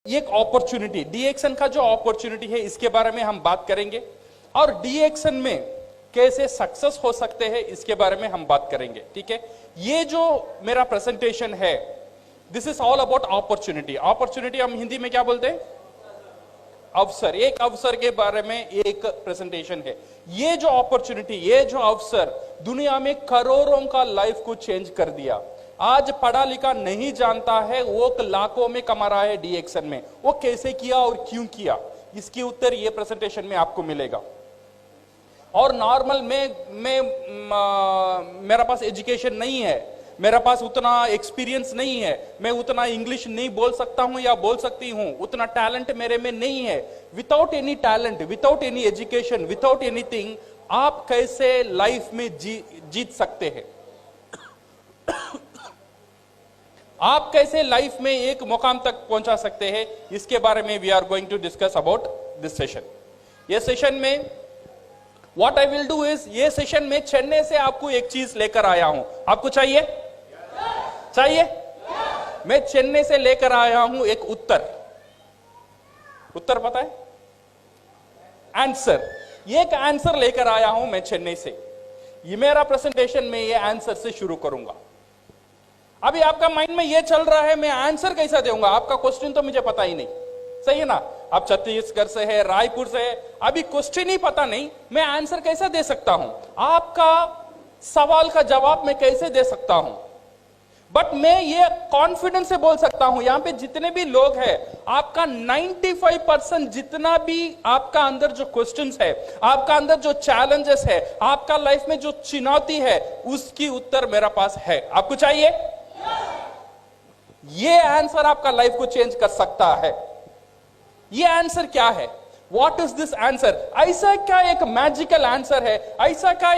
ये एक opportunity, D action का जो अपॉर्चुनिटी है इसके बारे में हम बात करेंगे, और डी एक्शन में कैसे सक्सेस हो सकते हैं इसके बारे में हम बात करेंगे। ठीक है, ये जो मेरा प्रेजेंटेशन है, this is all about opportunity. Opportunity हम हिंदी में क्या बोलते हैं? अवसर। एक अवसर के बारे में एक प्रेजेंटेशन है। ये जो अपॉर्चुनिटी, ये जो अवसर दुनिया में करोड़ों का लाइफ को चेंज कर दिया। आज पढ़ा लिखा नहीं जानता है, वो लाखों में कमा रहा है डी एक्शन में। वो कैसे किया और क्यों किया, इसकी उत्तर ये प्रेजेंटेशन में आपको मिलेगा। और नॉर्मल मेरा पास एजुकेशन नहीं है, मेरा पास उतना एक्सपीरियंस नहीं है, मैं उतना इंग्लिश नहीं बोल सकता हूं या बोल सकती हूं, उतना टैलेंट मेरे में नहीं है। Without any talent, without any education, without anything, आप कैसे लाइफ में जीत सकते हैं? आप कैसे लाइफ में एक मुकाम तक पहुंचा सकते हैं, इसके बारे में we are going to discuss about this session. ये सेशन में what I will do is, ये सेशन में चेन्नई से आपको एक चीज लेकर आया हूं। आपको चाहिए? चाहिए? मैं चेन्नई से लेकर आया हूं एक उत्तर। उत्तर पता है? आंसर। ये एक आंसर लेकर आया हूं मैं चेन्नई से। ये मेरा प्रेजेंटेशन में ये आंसर से शुरू करूंगा। अभी आपका माइंड में ये चल रहा है, मैं आंसर कैसा दूंगा? आपका क्वेश्चन तो मुझे पता ही नहीं, सही है ना? आप छत्तीसगढ़ से है, रायपुर से है, अभी क्वेश्चन ही पता नहीं, मैं आंसर कैसा दे सकता हूं? आपका सवाल का जवाब मैं कैसे दे सकता हूं? बट मैं ये कॉन्फिडेंस से बोल सकता हूं, यहां पे जितने भी लोग हैं, आपका 95% जितना भी आपका अंदर जो क्वेश्चंस है, आपका अंदर जो चैलेंजेस है, आपका लाइफ में जो चुनौती है, उसकी उत्तर मेरा पास है। आपको चाहिए? ये आंसर आपका लाइफ को चेंज कर सकता है। ये आंसर क्या है? What is this answer? ऐसा क्या एक मैजिकल आंसर है, ऐसा क्या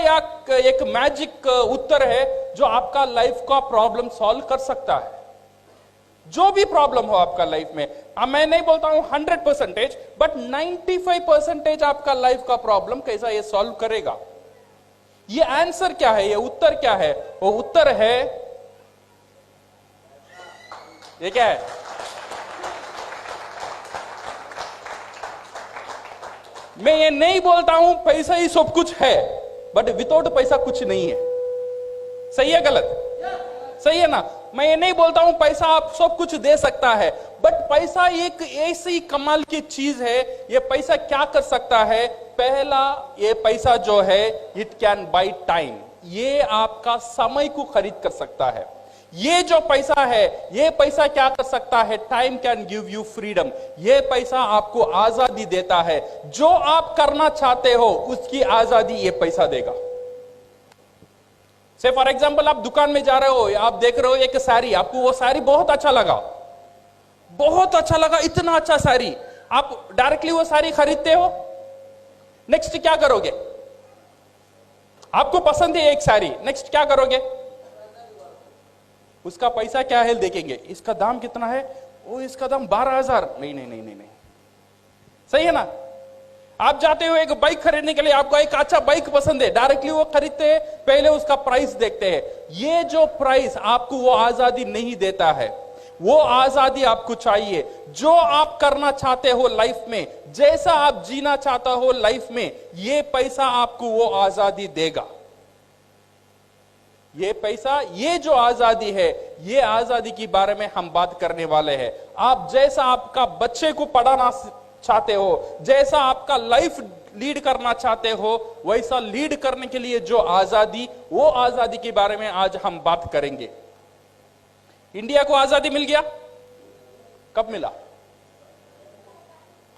एक मैजिक उत्तर है जो आपका लाइफ का प्रॉब्लम सॉल्व कर सकता है? जो भी प्रॉब्लम हो आपका लाइफ में, मैं नहीं बोलता हूं 100%, बट 95% आपका लाइफ का प्रॉब्लम कैसा ये सॉल्व करेगा? ये आंसर क्या है? ये उत्तर क्या है? वो उत्तर है, ये क्या है? मैं ये नहीं बोलता हूं पैसा ही सब कुछ है, बट विदाउट पैसा कुछ नहीं है। सही है गलत? सही है ना? मैं ये नहीं बोलता हूं पैसा आप सब कुछ दे सकता है, बट पैसा एक ऐसी कमाल की चीज है। ये पैसा क्या कर सकता है? पहला, ये पैसा जो है, इट कैन बाय टाइम। ये आपका समय को खरीद कर सकता है। ये जो पैसा है, ये पैसा क्या कर सकता है? Time can give you freedom. ये पैसा आपको आजादी देता है। जो आप करना चाहते हो उसकी आजादी ये पैसा देगा। से फॉर एग्जांपल, आप दुकान में जा रहे हो, आप देख रहे हो एक साड़ी, आपको वो साड़ी बहुत अच्छा लगा, बहुत अच्छा लगा, इतना अच्छा साड़ी, आप डायरेक्टली वो साड़ी खरीदते हो। नेक्स्ट क्या करोगे? आपको पसंद है एक साड़ी, नेक्स्ट क्या करोगे? उसका पैसा क्या है देखेंगे, इसका दाम कितना है? वो इसका दाम 12,000। नहीं नहीं नहीं नहीं नहीं, सही है ना? आप जाते हो एक बाइक खरीदने के लिए, आपको एक अच्छा बाइक पसंद है, डायरेक्टली वो खरीदते हैं, पहले उसका प्राइस देखते हैं। ये जो प्राइस आपको वो आजादी नहीं देता है, वो आजादी आपको चाहिए। जो आप करना चाहते हो लाइफ में, जैसा आप जीना चाहता हो लाइफ में, ये पैसा आपको वो आजादी देगा। ये पैसा, ये जो आजादी है, ये आजादी के बारे में हम बात करने वाले हैं। आप जैसा आपका बच्चे को पढ़ाना चाहते हो, जैसा आपका लाइफ लीड करना चाहते हो, वैसा लीड करने के लिए जो आजादी, वो आजादी के बारे में आज हम बात करेंगे। इंडिया को आजादी मिल गया, कब मिला?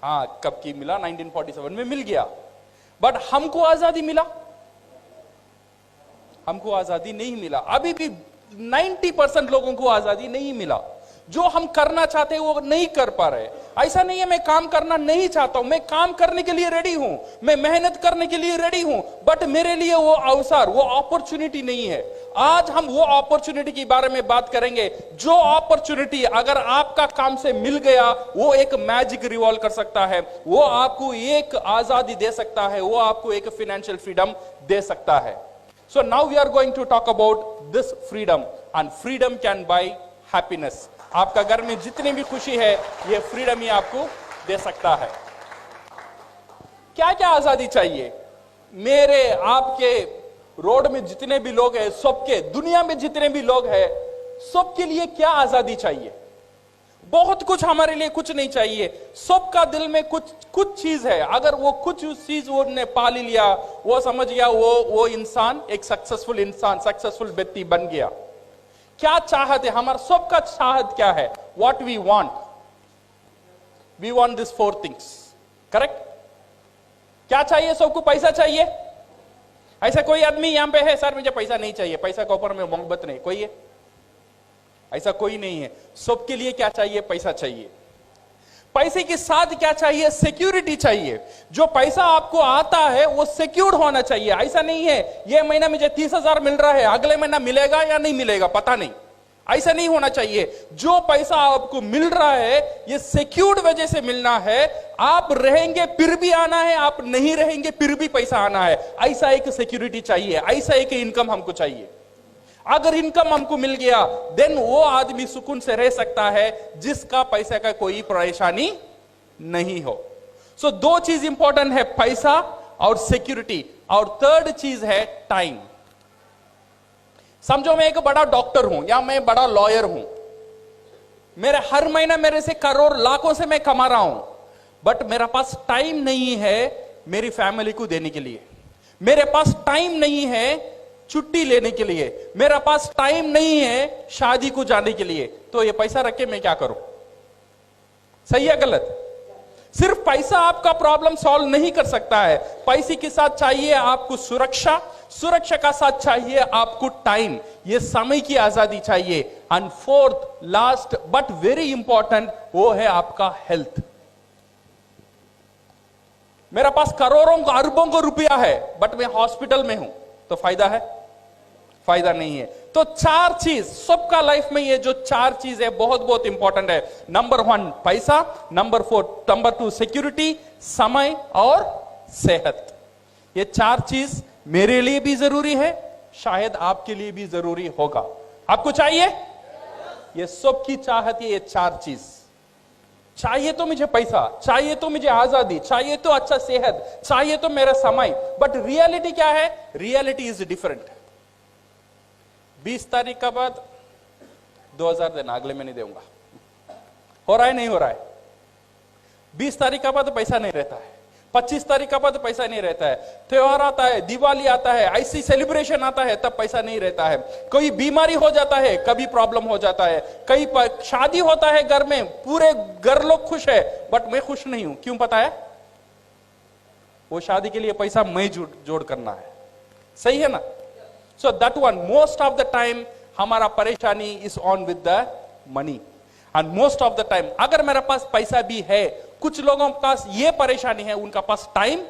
हाँ, कब की मिला? 1947 में मिल गया। बट हमको आजादी मिला? हमको आजादी नहीं मिला। अभी भी 90% लोगों को आजादी नहीं मिला। जो हम करना चाहते हैं वो नहीं कर पा रहे। ऐसा नहीं है मैं काम करना नहीं चाहता हूं, मैं काम करने के लिए रेडी हूं, मैं मेहनत करने के लिए रेडी हूं, बट मेरे लिए वो अवसर, वो अपॉर्चुनिटी नहीं है। आज हम वो अपॉर्चुनिटी के बारे में बात करेंगे। जो अपॉर्चुनिटी अगर आपका काम से मिल गया, वो एक मैजिक रिवॉल्व कर सकता है, वो आपको एक आजादी दे सकता है, वो आपको एक फाइनेंशियल फ्रीडम दे सकता है। So now we are going to talk about this freedom, and freedom can buy happiness. आपका घर में जितनी भी खुशी है ये फ्रीडम ही आपको दे सकता है। क्या क्या आजादी चाहिए? मेरे आपके रोड में जितने भी लोग हैं सबके, दुनिया में जितने भी लोग हैं सबके लिए क्या आजादी चाहिए? बहुत कुछ हमारे लिए कुछ नहीं चाहिए। सबका दिल में कुछ चीज है, अगर वो कुछ चीज वो ने पा लिया, वो समझ गया, वो इंसान एक सक्सेसफुल इंसान, सक्सेसफुल व्यक्ति बन गया। क्या चाहत है हमारा? सबका चाहत क्या है? What we want this 4 things, correct? क्या चाहिए सबको? पैसा चाहिए। ऐसा कोई आदमी यहां पे है सर मुझे पैसा नहीं चाहिए, पैसा के ऊपर में मोहब्बत नहीं, कोई है? ऐसा कोई नहीं है। सबके लिए क्या चाहिए? पैसा चाहिए। पैसे के साथ क्या चाहिए? सिक्योरिटी चाहिए। जो पैसा आपको आता है वो सिक्योर्ड होना चाहिए। ऐसा नहीं है ये महीना मुझे 30,000 मिल रहा है, अगले महीना मिलेगा या नहीं मिलेगा पता नहीं, ऐसा नहीं होना चाहिए। जो पैसा आपको मिल रहा है ये सिक्योर्ड वजह से मिलना है। आप रहेंगे फिर भी आना है, आप नहीं रहेंगे फिर भी पैसा आना है। ऐसा एक सिक्योरिटी चाहिए, ऐसा एक इनकम हमको चाहिए। अगर इनकम हमको मिल गया देन वो आदमी सुकून से रह सकता है जिसका पैसे का कोई परेशानी नहीं हो। सो 2 चीज इंपॉर्टेंट है, पैसा और सिक्योरिटी, और 3rd चीज है टाइम। समझो मैं एक बड़ा डॉक्टर हूं या मैं बड़ा लॉयर हूं, मेरे हर महीना मेरे से करोड़ लाखों से मैं कमा रहा हूं, बट मेरा पास टाइम नहीं है मेरी फैमिली को देने के लिए, मेरे पास टाइम नहीं है छुट्टी लेने के लिए, मेरा पास टाइम नहीं है शादी को जाने के लिए, तो ये पैसा रख के मैं क्या करूं? सही है गलत? सिर्फ पैसा आपका प्रॉब्लम सॉल्व नहीं कर सकता है। पैसे के साथ चाहिए आपको सुरक्षा, सुरक्षा का साथ चाहिए आपको टाइम, ये समय की आजादी चाहिए। And 4th last but very important वो है आपका हेल्थ। मेरा पास करोड़ों अरबों का रुपया है बट मैं हॉस्पिटल में हूं तो फायदा है? फायदा नहीं है। तो 4 चीज सबका लाइफ में, ये जो 4 चीज है बहुत बहुत इंपॉर्टेंट है। नंबर 1 पैसा, नंबर 2 सिक्योरिटी, समय और सेहत। ये 4 चीज मेरे लिए भी जरूरी है, शायद आपके लिए भी जरूरी होगा। आपको चाहिए? ये सबकी चाहत है ये 4 चीज। चाहिए तो मुझे पैसा, चाहिए तो मुझे आजादी, चाहिए तो अच्छा सेहत, चाहिए तो मेरा समय, बट रियलिटी क्या है? Reality is different. 20 तारीख का बाद 2000 देना, अगले महीने दूंगा। हो रहा है नहीं हो रहा है? 20 तारीख का बाद पैसा नहीं रहता है, 25 तारीख का बाद पैसा नहीं रहता है, त्योहार आता है, दिवाली आता है, ऐसी सेलिब्रेशन आता है तब पैसा नहीं रहता है, कोई बीमारी हो जाता है, कभी प्रॉब्लम हो जाता है, कई शादी होता है घर में, पूरे घर लोग खुश है बट मैं खुश नहीं हूं। क्यों पता है? वो शादी के लिए पैसा मैं जोड़ करना है। सही है ना? So that one most of the time हमारा परेशानी is on with the money. And most of the time अगर मेरे पास पैसा भी है, कुछ लोगों के पास ये परेशानी है उनका पास टाइम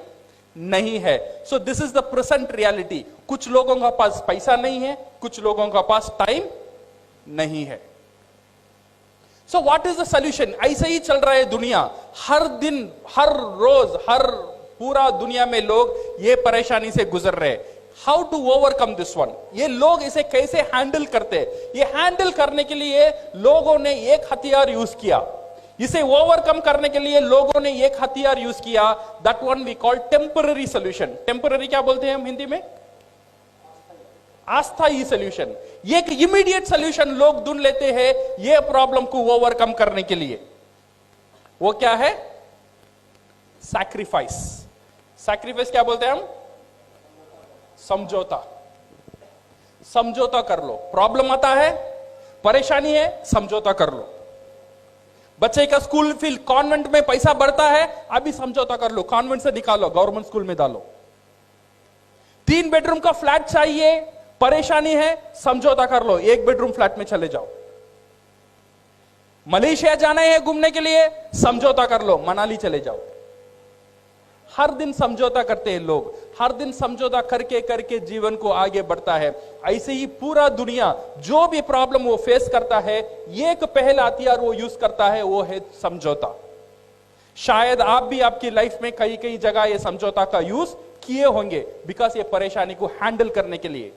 नहीं है। So this is the present reality. कुछ लोगों का पास पैसा नहीं है, कुछ लोगों का पास टाइम नहीं है। So what is the solution? ऐसे ही चल रहा है दुनिया, हर दिन, हर रोज, हर पूरा दुनिया में लोग ये परेशानी से गुजर रहे हैं। How to overcome this one? ये लोग इसे कैसे हैंडल करते? ये हैंडल करने के लिए लोगों ने एक हथियार यूज किया, इसे ओवरकम करने के लिए लोगों ने एक हथियार यूज किया, that one we call temporary solution. Temporary क्या बोलते हैं हम हिंदी में? अस्थायी सॉल्यूशन। ये एक इमीडिएट सॉल्यूशन लोग ढूंढ लेते हैं ये प्रॉब्लम को ओवरकम करने के लिए। वो क्या है? सैक्रिफाइस। सैक्रिफाइस क्या बोलते हैं हम? समझौता। समझौता कर लो। प्रॉब्लम आता है, परेशानी है, समझौता कर लो। बच्चे का स्कूल फीस कॉन्वेंट में पैसा बढ़ता है, अभी समझौता कर लो, कॉन्वेंट से निकालो, गवर्नमेंट स्कूल में डालो। 3 बेडरूम का फ्लैट चाहिए, परेशानी है, समझौता कर लो, 1 बेडरूम फ्लैट में चले जाओ। मलेशिया जाना है घूमने के लिए, समझौता कर लो, मनाली चले जाओ। हर दिन समझौता करते हैं लोग, हर दिन समझौता करके करके जीवन को आगे बढ़ता है। ऐसे ही पूरा दुनिया जो भी प्रॉब्लम वो फेस करता है, एक पहला हथियार वो यूज करता है, वो है समझौता। शायद आप भी आपकी लाइफ में कई कई जगह ये समझौता का यूज किए होंगे, बिकॉज ये परेशानी को हैंडल करने के लिए।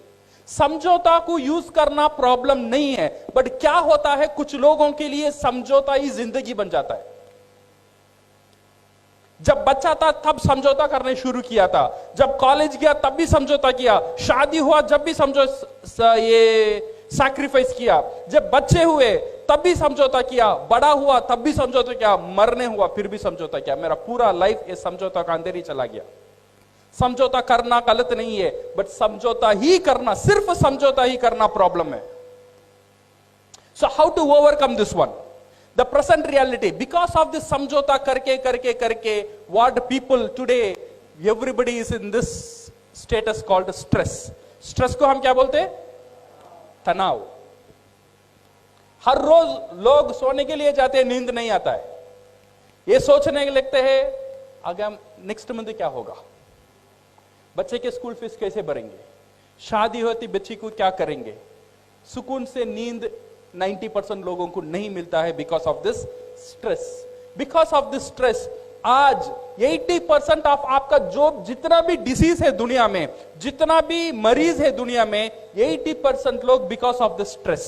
समझौता को यूज करना प्रॉब्लम नहीं है, बट क्या होता है कुछ लोगों के लिए समझौता ही जिंदगी बन जाता है। जब बच्चा था तब समझौता करने शुरू किया था, जब कॉलेज गया तब भी समझौता किया, शादी हुआ जब भी ये सैक्रिफाइस किया, जब बच्चे हुए तब भी समझौता किया, बड़ा हुआ तब भी समझौता किया, मरने हुआ फिर भी समझौता किया। मेरा पूरा लाइफ ये समझौता का अंदर ही चला गया। समझौता करना गलत नहीं है, बट समझौता ही करना, सिर्फ समझौता ही करना प्रॉब्लम है। So how to overcome this one? The present reality, because of this समझौता करके what people today, everybody is in this status called stress. Stress को हम क्या बोलते हैं? तनाव। हर रोज लोग सोने के लिए जाते हैं, नींद नहीं आता है, ये सोचने लगते हैं अगर नेक्स्ट मंथ क्या होगा, बच्चे के स्कूल फीस कैसे भरेंगे, शादी होती बच्ची को क्या करेंगे। सुकून से नींद 90% लोगों को नहीं मिलता है because of this stress. Because of this stress आज 80% ऑफ आपका जो जितना भी डिसीज है दुनिया में, जितना भी मरीज है दुनिया में, 80% लोग बिकॉज ऑफ दिस स्ट्रेस।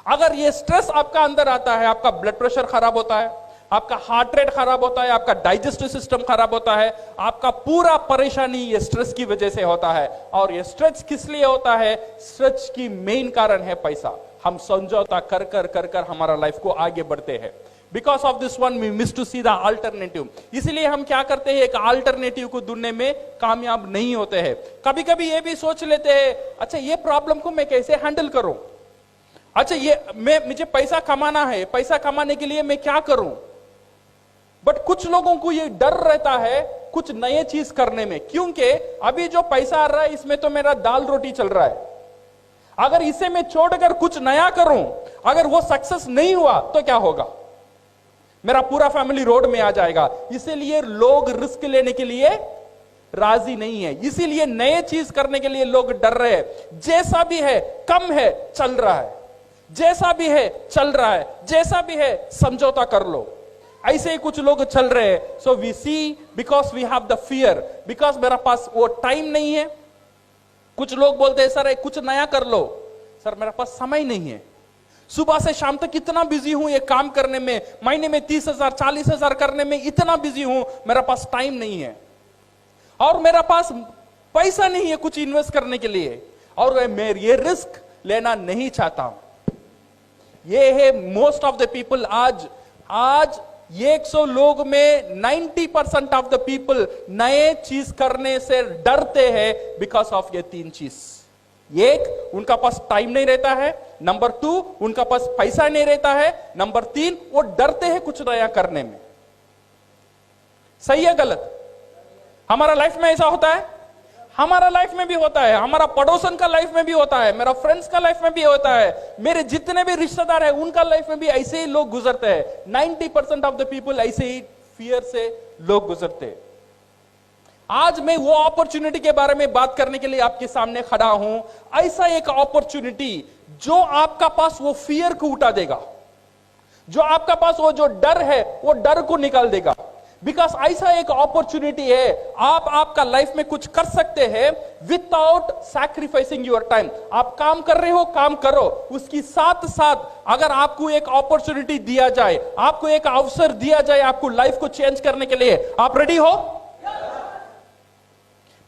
अगर ये स्ट्रेस आपका अंदर आता है, आपका ब्लड प्रेशर खराब होता है, आपका हार्ट रेट खराब होता है, आपका डाइजेस्टिव सिस्टम खराब होता है, आपका पूरा परेशानी ये स्ट्रेस की वजह से होता है। और ये स्ट्रेस किस लिए होता है? स्ट्रेस की मेन कारण है पैसा। हम समझौता कर कर हमारा लाइफ को आगे बढ़ते हैं। Because of this one we miss to see the alternative. इसलिए हम क्या करते हैं, एक अल्टरनेटिव को ढूंढने में कामयाब नहीं होते हैं। कभी कभी ये भी सोच लेते हैं, अच्छा ये प्रॉब्लम को मैं कैसे हैंडल करूं, अच्छा ये मुझे पैसा कमाना है, पैसा कमाने के लिए मैं क्या करूं। बट कुछ लोगों को ये डर रहता है कुछ नए चीज करने में, क्योंकि अभी जो पैसा आ रहा है इसमें तो मेरा दाल रोटी चल रहा है, अगर इसे मैं छोड़कर कुछ नया करूं, अगर वो सक्सेस नहीं हुआ तो क्या होगा, मेरा पूरा फैमिली रोड में आ जाएगा। इसीलिए लोग रिस्क लेने के लिए राजी नहीं है, इसीलिए नए चीज करने के लिए लोग डर रहे हैं। जैसा भी है कम है चल रहा है, जैसा भी है चल रहा है, जैसा भी है समझौता कर लो, ऐसे ही कुछ लोग चल रहे हैं। So we see because we have the fear, because मेरा पास वो टाइम नहीं है। कुछ लोग बोलते हैं सर कुछ नया कर लो, सर मेरा पास समय नहीं है, सुबह से शाम तक इतना बिजी हूं ये काम करने में, महीने में 30,000 40,000 करने में इतना बिजी हूं, मेरा पास टाइम नहीं है, और मेरा पास पैसा नहीं है कुछ इन्वेस्ट करने के लिए, और मैं ये रिस्क लेना नहीं चाहता हूं। ये है मोस्ट ऑफ द पीपल। आज 100 लोग में 90% ऑफ द पीपल नए चीज करने से डरते हैं बिकॉज ऑफ ये 3 चीज। एक, उनका पास टाइम नहीं रहता है, नंबर 2 उनका पास पैसा नहीं रहता है, नंबर 3 वो डरते हैं कुछ नया करने में। सही है गलत? हमारा लाइफ में ऐसा होता है, हमारा लाइफ में भी होता है, हमारा पड़ोसन का लाइफ में भी होता है, मेरा फ्रेंड्स का लाइफ में भी होता है, मेरे जितने भी रिश्तेदार हैं उनका लाइफ में भी ऐसे ही लोग गुजरते हैं। 90% ऑफ द पीपल ऐसे ही फियर से लोग गुजरते हैं। आज मैं वो अपॉर्चुनिटी के बारे में बात करने के लिए आपके सामने खड़ा हूं, ऐसा एक अपॉर्चुनिटी जो आपका पास वो फियर को उठा देगा, जो आपका पास वो जो डर है वो डर को निकाल देगा। बिकॉज ऐसा एक अपॉर्चुनिटी है, आप आपका लाइफ में कुछ कर सकते हैं विदाउट सैक्रिफाइसिंग योर टाइम। आप काम कर रहे हो, काम करो, उसकी साथ साथ अगर आपको एक अपॉर्चुनिटी दिया जाए, आपको एक अवसर दिया जाए आपको लाइफ को चेंज करने के लिए, आप रेडी हो?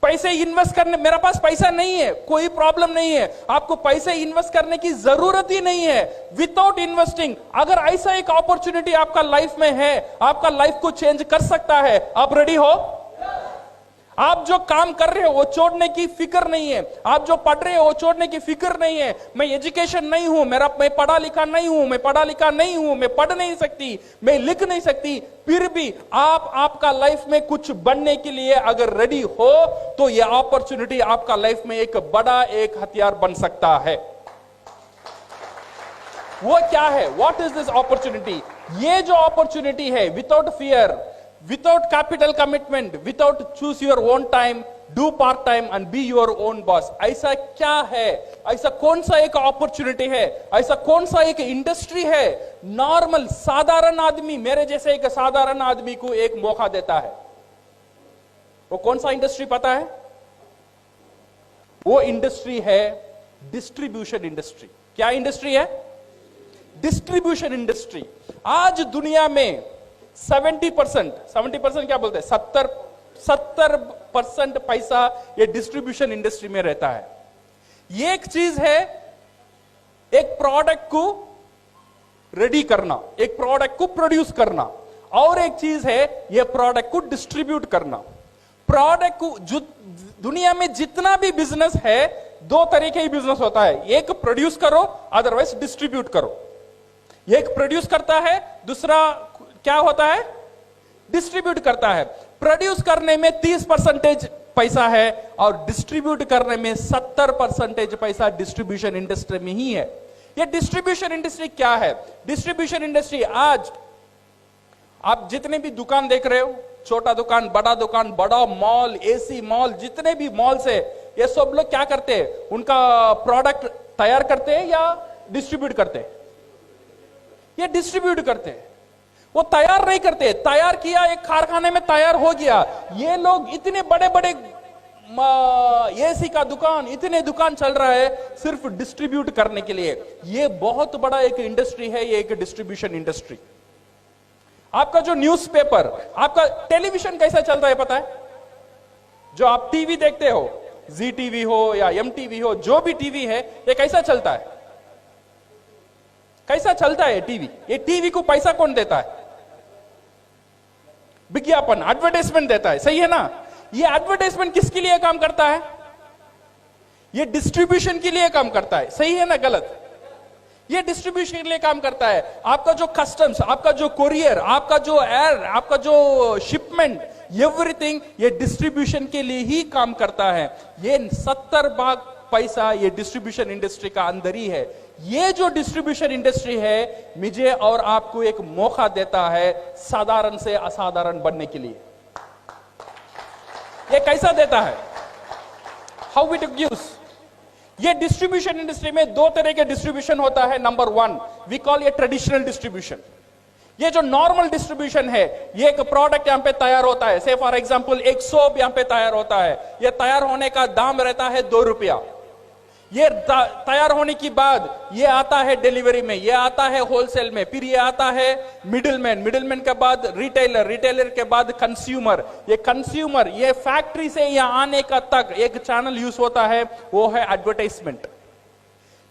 पैसे इन्वेस्ट करने, मेरा पास पैसा नहीं है, कोई प्रॉब्लम नहीं है, आपको पैसे इन्वेस्ट करने की जरूरत ही नहीं है। विदाउट इन्वेस्टिंग अगर ऐसा एक अपॉर्चुनिटी आपका लाइफ में है, आपका लाइफ को चेंज कर सकता है, आप रेडी हो? आप जो काम कर रहे हो वो छोड़ने की फिक्र नहीं है, आप जो पढ़ रहे हो वो छोड़ने की फिक्र नहीं है। मैं एजुकेशन नहीं हूं, मैं पढ़ा लिखा नहीं हूं, मैं पढ़ नहीं सकती, मैं लिख नहीं सकती, फिर भी आप आपका लाइफ में कुछ बनने के लिए अगर रेडी हो तो ये अपॉर्चुनिटी आपका लाइफ में एक बड़ा एक हथियार बन सकता है। वो क्या है? What is this opportunity? ये जो अपॉर्चुनिटी है, without fear, without capital commitment, without choose your own time, do part time and be your own boss, ऐसा क्या है? ऐसा कौन सा एक अपॉर्चुनिटी है? ऐसा कौन सा एक इंडस्ट्री है? नॉर्मल साधारण आदमी, मेरे जैसे एक साधारण आदमी को एक मौका देता है। वो कौन सा इंडस्ट्री पता है? वो इंडस्ट्री है डिस्ट्रीब्यूशन इंडस्ट्री। क्या इंडस्ट्री है? Distribution industry. आज दुनिया में 70% क्या बोलते हैं, 70% पैसा ये डिस्ट्रीब्यूशन इंडस्ट्री में रहता है। ये एक चीज है, एक प्रोडक्ट को रेडी करना, एक प्रोडक्ट को प्रोड्यूस करना, और एक चीज है ये प्रोडक्ट को डिस्ट्रीब्यूट करना। प्रोडक्ट को जो दुनिया में जितना भी बिजनेस है, दो तरीके ही बिजनेस होता है, एक प्रोड्यूस करो, अदरवाइज डिस्ट्रीब्यूट करो। एक प्रोड्यूस करता है, दूसरा क्या होता है, डिस्ट्रीब्यूट करता है। प्रोड्यूस करने में 30% पैसा है और डिस्ट्रीब्यूट करने में 70% पैसा डिस्ट्रीब्यूशन इंडस्ट्री में ही है। ये डिस्ट्रीब्यूशन इंडस्ट्री क्या है? डिस्ट्रीब्यूशन इंडस्ट्री, आज आप जितने भी दुकान देख रहे हो, छोटा दुकान, बड़ा मॉल, एसी मॉल, जितने भी मॉल्स है, ये सब लोग क्या करते हैं, उनका प्रोडक्ट तैयार करते हैं या डिस्ट्रीब्यूट करते हैं? ये डिस्ट्रीब्यूट करते हैं, वो तैयार नहीं करते। तैयार किया, एक कारखाने में तैयार हो गया। ये लोग इतने बड़े बड़े एसी का दुकान, इतने दुकान चल रहा है सिर्फ डिस्ट्रीब्यूट करने के लिए। ये बहुत बड़ा एक इंडस्ट्री है, ये एक डिस्ट्रीब्यूशन इंडस्ट्री। आपका जो न्यूज़पेपर, आपका टेलीविजन कैसा चलता है पता है? जो आप टीवी देखते हो, जी टीवी हो या एम टीवी हो, जो भी टीवी है, ये कैसा चलता है? कैसा चलता है टीवी? ये टीवी को पैसा कौन देता है? विज्ञापन, एडवर्टाइजमेंट देता है, सही है ना? ये एडवर्टाइजमेंट किसके लिए काम करता है? ये डिस्ट्रीब्यूशन के लिए काम करता है, सही है ना गलत? ये डिस्ट्रीब्यूशन के लिए काम करता है। आपका जो कस्टम्स, आपका जो कोरियर, आपका जो एयर, आपका जो शिपमेंट, एवरीथिंग ये डिस्ट्रीब्यूशन के लिए ही काम करता है। ये 70% पैसा ये डिस्ट्रीब्यूशन इंडस्ट्री का अंदर ही है। ये जो डिस्ट्रीब्यूशन इंडस्ट्री है, मुझे और आपको एक मौका देता है साधारण से असाधारण बनने के लिए। ये कैसा देता है? How it gives? ये डिस्ट्रीब्यूशन इंडस्ट्री में दो तरह के डिस्ट्रीब्यूशन होता है। नंबर 1 वी कॉल ये ट्रेडिशनल डिस्ट्रीब्यूशन। ये जो नॉर्मल डिस्ट्रीब्यूशन है, ये एक प्रोडक्ट यहां पे तैयार होता है, से फॉर एग्जांपल एक सोप यहां पे तैयार होता है। ये तैयार होने का दाम रहता है 2 रुपया। ये तैयार होने के बाद ये आता है डिलीवरी में, ये आता है होलसेल में, फिर ये आता है मिडिलमैन के बाद रिटेलर के बाद कंज्यूमर। ये कंज्यूमर, ये फैक्ट्री से यहां आने का तक एक चैनल यूज होता है, वो है एडवर्टाइजमेंट।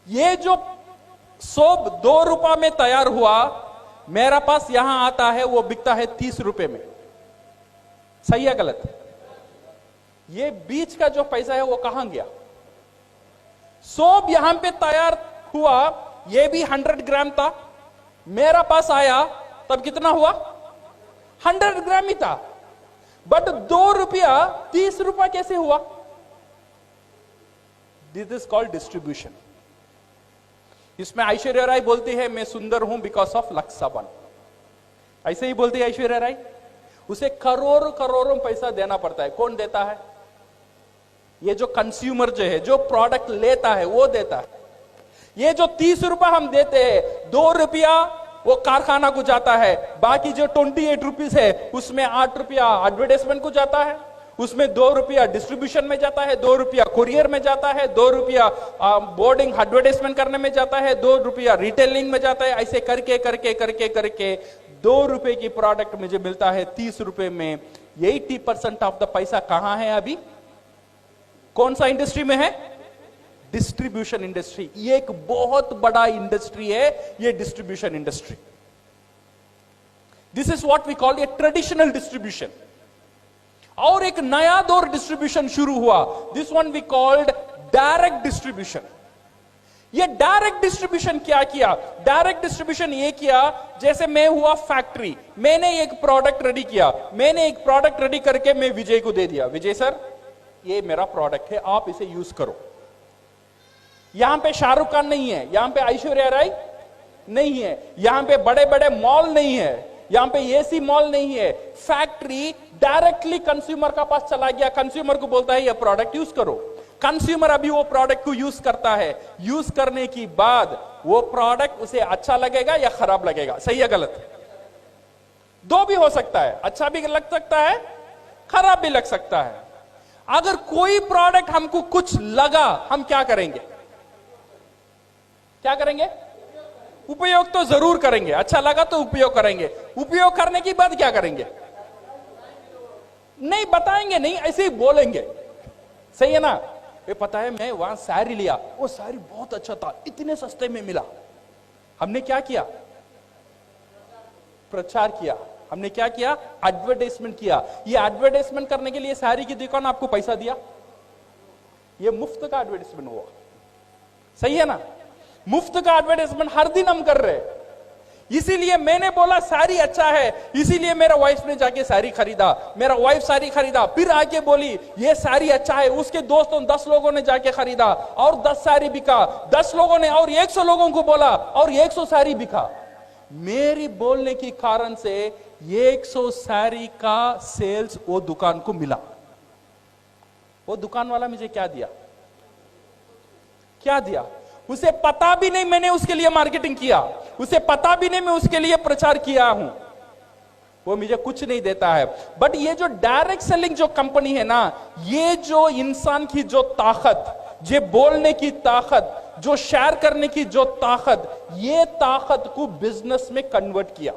ये जो सोप 2 रुपया में तैयार हुआ, मेरा पास यहां आता है, वो बिकता है 30 रुपए में। सही है गलत? ये बीच का जो पैसा है वो कहां गया? सोप यहां पे तैयार हुआ, ये भी 100 ग्राम था, मेरा पास आया तब कितना हुआ? 100 ग्राम ही था। बट 2 रुपया 30 रुपया कैसे हुआ? This is called distribution. इसमें ऐश्वर्या राय बोलती है मैं सुंदर हूं बिकॉज ऑफ लक्ष्य। ऐसे ही बोलती है ऐश्वर्या राय। उसे करोड़ों पैसा देना पड़ता है। कौन देता है? ये जो कंज्यूमर जो है, जो प्रोडक्ट लेता है, वो देता है। ये जो 30 रुपया हम देते हैं, 2 रुपया वो कारखाना को जाता है, बाकी जो 28 रुपीज है उसमें 8 रुपया एडवर्टाइजमेंट को जाता है, उसमें 2 रुपया डिस्ट्रीब्यूशन में जाता है, 2 रुपया कुरियर में जाता है, 2 रुपया बोर्डिंग एडवर्टाइजमेंट करने में जाता है, 2 रुपया रिटेलिंग में जाता है। ऐसे करके करके करके करके 2 रुपए की प्रोडक्ट मुझे मिलता है 30 रुपए में। 80% ऑफ द पैसा कहां है अभी? कौन सा इंडस्ट्री में है? Distribution industry. ये एक बहुत बड़ा इंडस्ट्री है, ये distribution industry. This is what we call a traditional distribution. और एक नया दौर डिस्ट्रीब्यूशन शुरू हुआ, this one we called direct distribution. ये डायरेक्ट डिस्ट्रीब्यूशन क्या किया? डायरेक्ट डिस्ट्रीब्यूशन ये किया, जैसे मैं हुआ फैक्ट्री, मैंने एक प्रोडक्ट रेडी किया, मैंने एक प्रोडक्ट रेडी करके मैं विजय को दे दिया, विजय सर ये मेरा प्रोडक्ट है, आप इसे यूज करो। यहां पे शाहरुख खान नहीं है, यहां पे ऐश्वर्या राय नहीं है, यहां पे बड़े बड़े मॉल नहीं है, यहां पे एसी मॉल नहीं है। फैक्ट्री डायरेक्टली कंज्यूमर का पास चला गया, कंज्यूमर को बोलता है ये प्रोडक्ट यूज करो। कंज्यूमर अभी वो प्रोडक्ट को यूज करता है, यूज करने की बाद वो प्रोडक्ट उसे अच्छा लगेगा या खराब लगेगा? सही है गलत? दो भी हो सकता है, अच्छा भी लग सकता है, खराब भी लग सकता है। अगर कोई प्रोडक्ट हमको कुछ लगा, हम क्या करेंगे? क्या करेंगे? उपयोग तो जरूर करेंगे, अच्छा लगा तो उपयोग करेंगे। उपयोग करने की बाद क्या करेंगे? नहीं बताएंगे, नहीं ऐसे ही बोलेंगे। सही है ना? ये पता है मैं वहां साड़ी लिया, वो साड़ी बहुत अच्छा था, इतने सस्ते में मिला। हमने क्या किया? प्रचार किया। हमने क्या किया? एडवर्टाइजमेंट किया। ये एडवर्टाइजमेंट करने के लिए साड़ी की दुकान आपको पैसा दिया, ये मुफ्त का एडवर्टाइजमेंट हुआ। सही है ना? मुफ्त का एडवर्टाइजमेंट हर दिन हम कर रहे हैं। इसीलिए मैंने बोला साड़ी अच्छा है, इसीलिए मेरा वाइफ ने जाके साड़ी खरीदा। मेरा वाइफ साड़ी खरीदा, फिर आके बोली ये साड़ी अच्छा है, उसके दोस्तों 10 लोगों ने जाके खरीदा और 10 साड़ी बिका। 10 लोगों ने और 100 लोगों को बोला और 100 साड़ी बिका। मेरी बोलने के कारण से 100 साड़ी का सेल्स वो दुकान को मिला। वो दुकान वाला मुझे क्या दिया? क्या दिया? उसे पता भी नहीं मैंने उसके लिए मार्केटिंग किया, उसे पता भी नहीं मैं उसके लिए प्रचार किया हूं, वो मुझे कुछ नहीं देता है। बट ये जो डायरेक्ट सेलिंग जो कंपनी है ना, ये जो इंसान की जो ताकत, जो बोलने की ताकत, जो शेयर करने की जो ताकत, ये ताकत को बिजनेस में कन्वर्ट किया।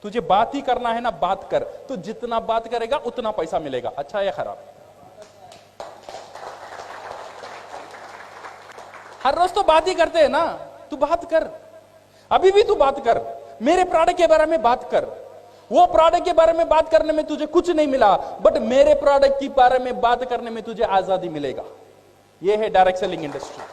तुझे बात ही करना है ना, बात कर। तो जितना बात करेगा उतना पैसा मिलेगा। अच्छा या खराब? हर रोज तो बात ही करते हैं ना। तू बात कर, अभी भी तू बात कर, मेरे प्रोडक्ट के बारे में बात कर। वो प्रोडक्ट के बारे में बात करने में तुझे कुछ नहीं मिला, बट मेरे प्रोडक्ट के बारे में बात करने में तुझे आजादी मिलेगा। ये है डायरेक्ट सेलिंग इंडस्ट्री।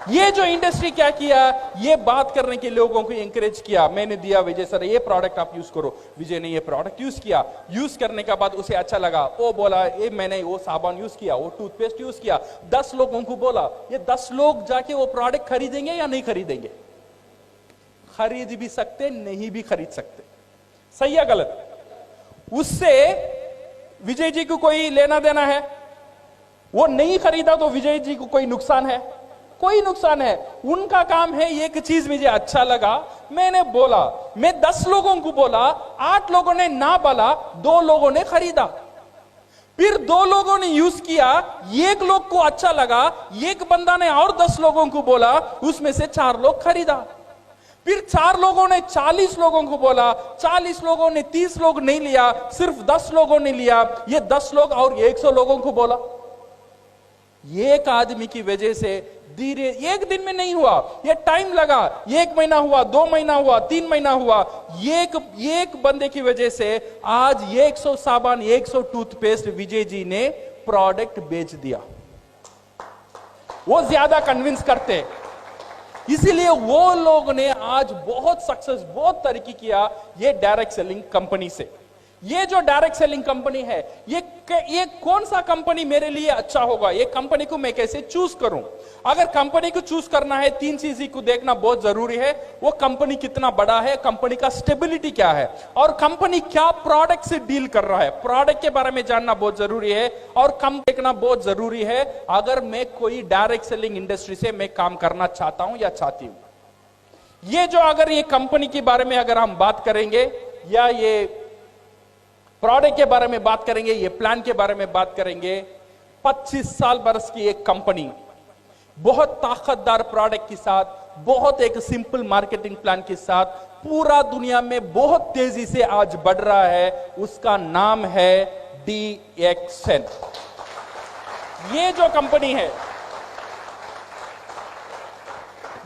ये जो इंडस्ट्री क्या किया, ये बात करने के लोगों को एंकरेज किया। मैंने दिया विजय सर ये प्रोडक्ट आप यूज करो। विजय ने ये प्रोडक्ट यूज किया, यूज करने के बाद उसे अच्छा लगा, वो बोला ये मैंने वो साबुन यूज किया, वो टूथपेस्ट यूज किया। 10 लोगों को बोला, ये 10 लोग जाके वो प्रोडक्ट खरीदेंगे या नहीं खरीदेंगे? खरीद भी सकते, नहीं भी खरीद सकते। सही या गलत? उससे विजय जी को कोई लेना देना है? वो नहीं खरीदा तो विजय जी को कोई नुकसान है? कोई नुकसान है। उनका काम है एक चीज मुझे अच्छा लगा, मैंने बोला, मैं 10 लोगों को बोला, 8 लोगों ने ना बोला, 2 लोगों ने खरीदा। फिर 2 लोगों ने यूज किया, 1 लोग को अच्छा लगा, एक बंदा ने और 10 लोगों को बोला, उसमें से 4 लोग खरीदा। फिर 4 लोगों ने 40 लोगों को बोला, 40 लोगों ने 30 लोग नहीं लिया, सिर्फ 10 लोगों ने लिया। ये 10 लोग और 100 लोगों को बोला। एक आदमी की वजह से धीरे, एक दिन में नहीं हुआ, ये टाइम लगा। 1 महीना हुआ, 2 महीना हुआ, 3 महीना हुआ। एक बंदे की वजह से आज 100 साबुन, 100 टूथपेस्ट विजय जी ने प्रोडक्ट बेच दिया। वो ज्यादा कन्विंस करते, इसीलिए वो लोग ने आज बहुत सक्सेस, बहुत तरक्की किया ये डायरेक्ट सेलिंग कंपनी से। ये जो डायरेक्ट सेलिंग कंपनी है, ये कौन सा कंपनी मेरे लिए अच्छा होगा, ये कंपनी को मैं कैसे चूज करूं? अगर कंपनी को चूज करना है, 3 चीजें को देखना बहुत जरूरी है। वो कंपनी कितना बड़ा है, कंपनी का स्टेबिलिटी क्या है, और कंपनी क्या प्रोडक्ट से डील कर रहा है, प्रोडक्ट के बारे में जानना बहुत जरूरी है, और कम देखना बहुत जरूरी है। अगर मैं कोई डायरेक्ट सेलिंग इंडस्ट्री से मैं काम करना चाहता हूं या चाहती हूं, ये जो अगर ये कंपनी के बारे में अगर हम बात करेंगे, या ये प्रोडक्ट के बारे में बात करेंगे, ये प्लान के बारे में बात करेंगे, 25 साल बरस की एक कंपनी बहुत ताकतदार प्रोडक्ट के साथ, बहुत एक सिंपल मार्केटिंग प्लान के साथ पूरा दुनिया में बहुत तेजी से आज बढ़ रहा है। उसका नाम है DXN। ये जो कंपनी है,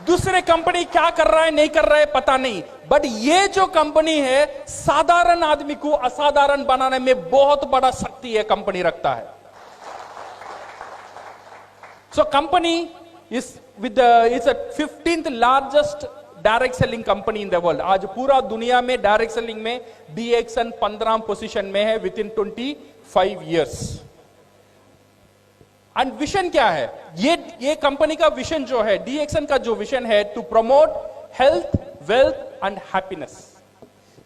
दूसरे कंपनी क्या कर रहा है नहीं कर रहा है पता नहीं, बट ये जो कंपनी है साधारण आदमी को असाधारण बनाने में बहुत बड़ा शक्ति है कंपनी रखता है। So company is with its 15th largest direct selling company in the world. आज पूरा दुनिया में डायरेक्ट सेलिंग में DXN 15 पोजीशन में है with in 25 years. And vision क्या है? ये कंपनी का विजन जो है, DXN का जो विजन है, to promote health, wealth and happiness.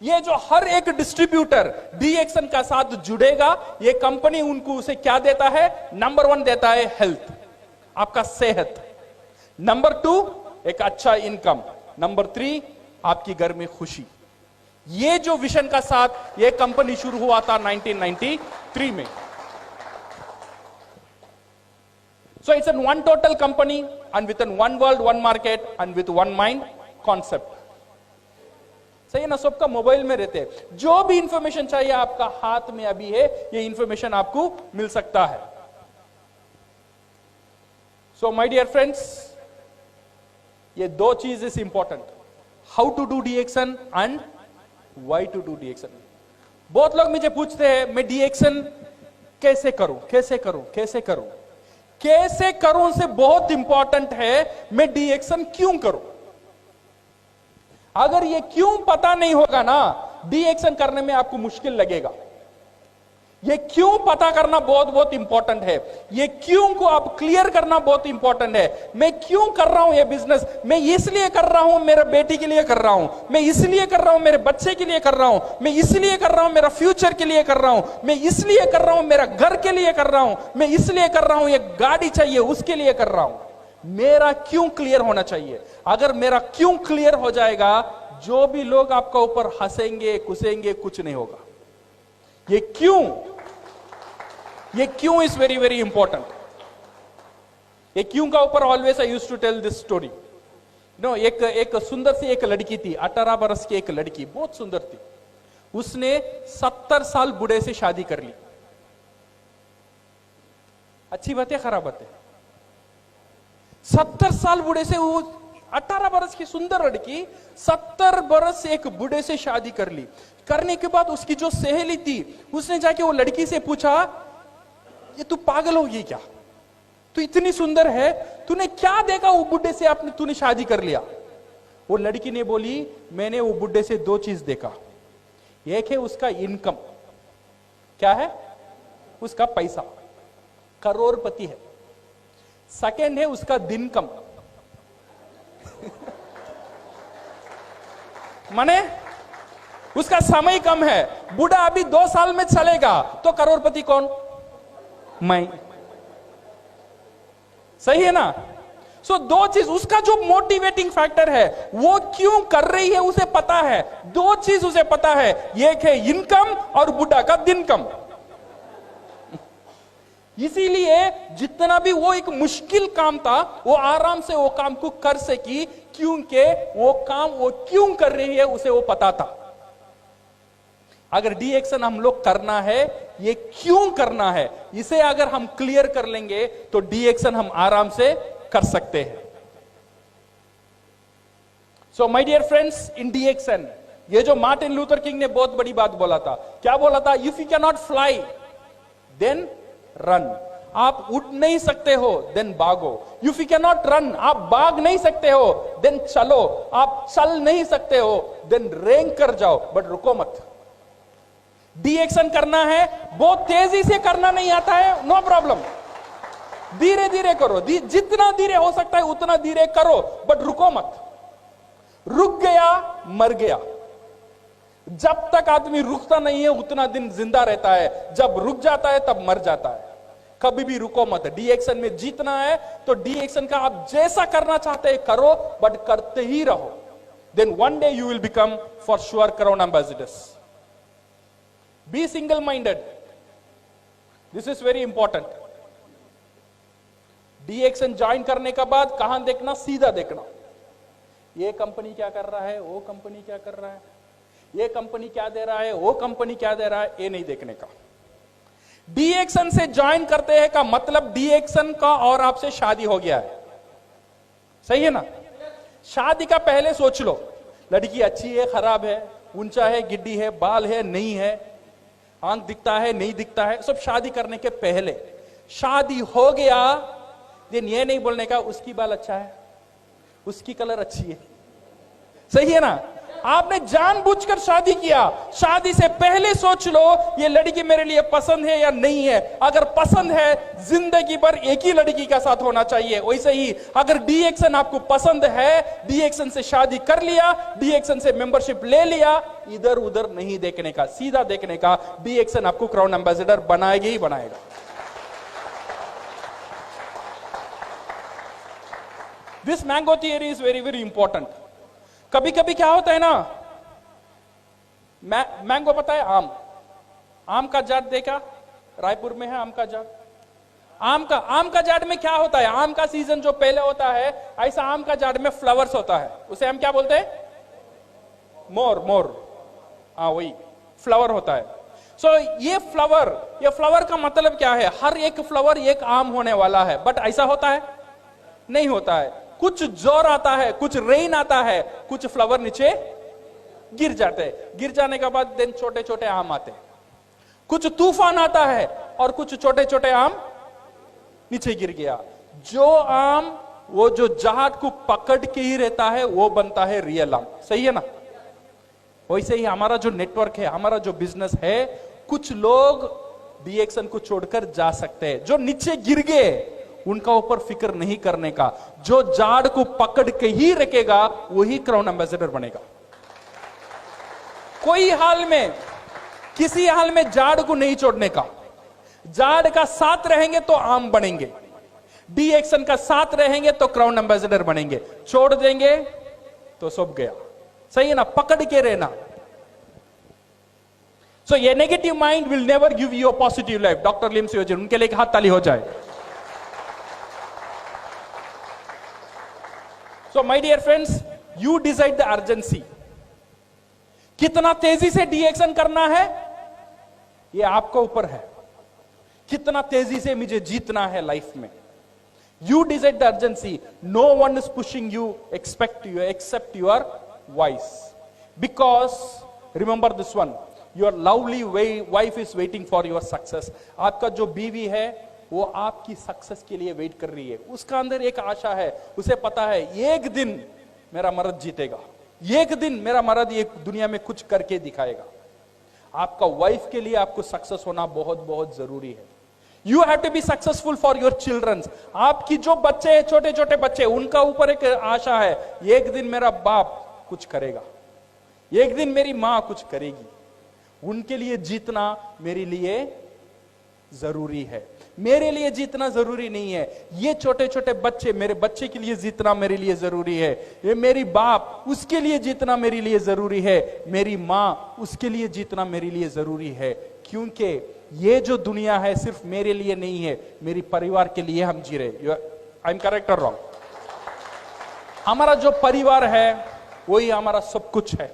ये जो हर एक डिस्ट्रीब्यूटर DXN का साथ जुड़ेगा, ये कंपनी उनको उसे क्या देता है? नंबर 1 देता है हेल्थ, आपका सेहत। नंबर 2 एक अच्छा इनकम। नंबर 3 आपकी घर में खुशी। ये जो विजन का साथ ये कंपनी शुरू हुआ था 1993 में। So it's in one total company and within one world, one market and with one mind concept. सही है ना, सबका मोबाइल में रहते हैं, जो भी इंफॉर्मेशन चाहिए आपका हाथ में अभी है, ये इंफॉर्मेशन आपको मिल सकता है. So my dear friends, ये दो चीज is important, how to do DXN and why to do DXN. बहुत लोग मुझे पूछते हैं मैं डीएक्शन कैसे करूं, कैसे करूं, कैसे करूं. कैसे करूं से बहुत इंपॉर्टेंट है मैं डीएक्शन क्यों करूं. अगर ये क्यों पता नहीं होगा ना, डीएक्शन करने में आपको मुश्किल लगेगा. ये क्यों पता करना बहुत बहुत इंपॉर्टेंट है. ये क्यों को आप क्लियर करना बहुत इंपॉर्टेंट है. मैं क्यों कर रहा हूं ये बिजनेस, मैं इसलिए कर रहा हूं मेरे बेटी के लिए कर रहा हूं, मैं इसलिए कर रहा हूं मेरे बच्चे के लिए कर रहा हूं, मैं इसलिए कर रहा हूं मेरा फ्यूचर के लिए कर रहा हूं, मैं इसलिए कर रहा हूं मेरा घर के लिए कर रहा हूं, मैं इसलिए कर रहा हूं ये गाड़ी चाहिए उसके लिए कर रहा हूं. मेरा क्यों क्लियर होना चाहिए. अगर मेरा क्यों क्लियर हो जाएगा, जो भी लोग आपका ऊपर हंसेंगे कुसेंगे कुछ नहीं होगा. ये क्यों इज वेरी वेरी इंपॉर्टेंट. ये क्यों का ऊपर always I used to tell this story. No, एक सुंदर सी एक लड़की थी, 18 बरस की एक लड़की, बहुत सुंदर थी. उसने 70 साल बूढ़े से शादी कर ली. अच्छी बात है खराब बात है. 70 साल बूढ़े से, वो 18 बरस की सुंदर लड़की 70 बरस एक बूढ़े से शादी कर ली. करने के बाद उसकी जो सहेली थी, उसने जाके वो लड़की से पूछा, ये तू पागल हो गई क्या, तू इतनी सुंदर है, तूने क्या देखा वो बुढ़े से तूने शादी कर लिया. वो लड़की ने बोली, मैंने वो बुढ़े से दो चीज देखा. एक है उसका इनकम, क्या है उसका पैसा, करोड़पति है. सेकेंड है उसका दिन कम, माने उसका समय कम है. बूढ़ा अभी 2 साल में चलेगा तो करोड़पति कौन, मैं. सही है ना. सो दो चीज, उसका जो मोटिवेटिंग फैक्टर है, वो क्यों कर रही है उसे पता है. दो चीज उसे पता है, एक है इनकम और बुढ़ा का दिन कम. इसीलिए जितना भी वो एक मुश्किल काम था, वो आराम से वो काम को कर सकी, क्योंकि वो काम वो क्यों कर रही है उसे वो पता था. अगर डीएक्शन हम लोग करना है, ये क्यों करना है, इसे अगर हम क्लियर कर लेंगे तो डीएक्शन हम आराम से कर सकते हैं. सो माय डियर फ्रेंड्स, इन डीएक्शन ये जो मार्टिन लूथर किंग ने बहुत बड़ी बात बोला था, क्या बोला था, if you can not fly then run. आप उड़ नहीं सकते हो देन भागो. If you can not run, आप भाग नहीं सकते हो देन चलो. आप चल नहीं सकते हो देन रेंग कर जाओ, बट रुको मत. डीएक्शन करना है, बहुत तेजी से करना नहीं आता है, नो प्रॉब्लम, धीरे धीरे करो. जितना धीरे हो सकता है उतना धीरे करो, बट रुको मत. रुक गया मर गया. जब तक आदमी रुकता नहीं है उतना दिन जिंदा रहता है, जब रुक जाता है तब मर जाता है. कभी भी रुको मत. डीएक्शन में जीतना है तो डीएक्शन का आप जैसा करना चाहते हैं करो, बट करते ही रहो. Then one day you will become for sure crown ambassadors. Be single minded, this is very important. DXN join करने के बाद कहां देखना, सीधा देखना. ये कंपनी क्या कर रहा है, वो कंपनी क्या कर रहा है, ये कंपनी क्या दे रहा है, वो कंपनी क्या दे रहा है, ये नहीं देखने का. डीएक्शन से ज्वाइन करते हैं का मतलब डीएक्शन का और आपसे शादी हो गया है. सही है ना. शादी का पहले सोच लो, लड़की अच्छी है खराब है, ऊंचा है गिड्डी है, बाल है नहीं है, आंख दिखता है नहीं दिखता है, सब शादी करने के पहले. शादी हो गया दिन ये नहीं बोलने का उसकी बाल अच्छा है, उसकी कलर अच्छी है. सही है ना. आपने जानबूझकर शादी किया. शादी से पहले सोच लो ये लड़की मेरे लिए पसंद है या नहीं है. अगर पसंद है, जिंदगी भर एक ही लड़की के साथ होना चाहिए. वैसे ही अगर डीएक्शन आपको पसंद है, डीएक्शन से शादी कर लिया, डीएक्शन से मेंबरशिप ले लिया, इधर उधर नहीं देखने का, सीधा देखने का. डीएक्शन आपको क्राउन एम्बेसडर बनाएगा ही बनाएगा. This mango theory is very very important. कभी कभी क्या होता है ना, मैंगो पता है, आम का जाट देखा, रायपुर में है आम का जाट. आम का झाड़ में क्या होता है? आम का सीजन जो पहले होता है, ऐसा आम का झाड़ में फ्लावर्स होता है, उसे हम क्या बोलते हैं? मोर। हाँ, वही फ्लावर होता है। सो ये फ्लावर का मतलब क्या है? हर एक फ्लावर एक आम होने वाला है, बट ऐसा होता है? नहीं होता है। कुछ जोर आता है, कुछ रेन आता है, कुछ फ्लावर नीचे गिर जाते हैं, गिर जाने के बाद देन छोटे छोटे आम आते हैं। कुछ तूफान आता है और कुछ छोटे छोटे आम नीचे गिर गया। जो आम वो जो झाड़ को पकड़ के ही रहता है वो बनता है रियल आम, सही है ना? वैसे ही हमारा जो नेटवर्क है, हमारा जो बिजनेस है, कुछ लोग डीएक्सन को छोड़कर जा सकते हैं। जो नीचे गिर गए उनका ऊपर फिक्र नहीं करने का, जो झाड़ को पकड़ के ही रखेगा वही क्राउन एम्बेसडर बनेगा। कोई हाल में, किसी हाल में झाड़ को नहीं छोड़ने का। झाड़ का साथ रहेंगे तो आम बनेंगे, डीएक्सन का साथ रहेंगे तो क्राउन एम्बेसडर बनेंगे, छोड़ देंगे तो सब गया, सही है ना? पकड़ के रहना। सो ये negative mind will never give you a positive life. Doctor Lim Siow Jin, उनके लिए एक हाथ ताली हो जाए। So my dear friends, you decide the urgency. कितना तेजी से डीएक्सन करना है ये आपके ऊपर है। कितना तेजी से मुझे जीतना है लाइफ में, you decide the urgency. No one is pushing you except your voice, because remember this one, your lovely wife is waiting for your success. आपका जो बीवी है वो आपकी सक्सेस के लिए वेट कर रही है। उसका अंदर एक आशा है, उसे पता है एक दिन मेरा मर्द जीतेगा, एक दिन मेरा मर्द ये दुनिया में कुछ करके दिखाएगा। आपका वाइफ के लिए आपको सक्सेस होना बहुत बहुत जरूरी है। You have to be successful for your childrens. आपकी जो बच्चे हैं, छोटे छोटे बच्चे, उनका ऊपर एक आशा है, एक दिन मेरा बाप कुछ करेगा, एक दिन मेरी मां कुछ करेगी। उनके लिए जीतना मेरे लिए जरूरी है, मेरे लिए जीतना जरूरी नहीं है। ये छोटे छोटे बच्चे, मेरे बच्चे के लिए जीतना मेरे लिए जरूरी है। ये मेरी बाप, उसके लिए जीतना मेरे लिए जरूरी है। मेरी मां, उसके लिए जीतना मेरे लिए जरूरी है। क्योंकि ये जो दुनिया है सिर्फ मेरे लिए नहीं है, मेरी परिवार के लिए हम जी रहे। आई एम करेक्ट और रॉन्ग? हमारा जो परिवार है वही हमारा सब कुछ है।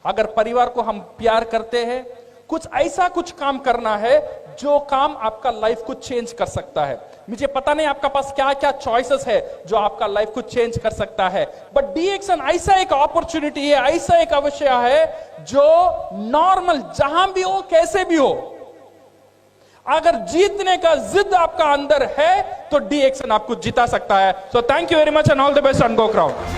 अगर परिवार को हम प्यार करते हैं, कुछ ऐसा कुछ काम करना है जो काम आपका लाइफ को चेंज कर सकता है। मुझे पता नहीं आपका पास क्या क्या चॉइसेस है जो आपका लाइफ को चेंज कर सकता है, बट डीएक्सन ऐसा एक अपॉर्चुनिटी है, ऐसा एक अवसर है जो नॉर्मल जहां भी हो, कैसे भी हो, अगर जीतने का जिद आपका अंदर है तो डीएक्सन आपको जिता सकता है। So thank you very much and all the best and go crown.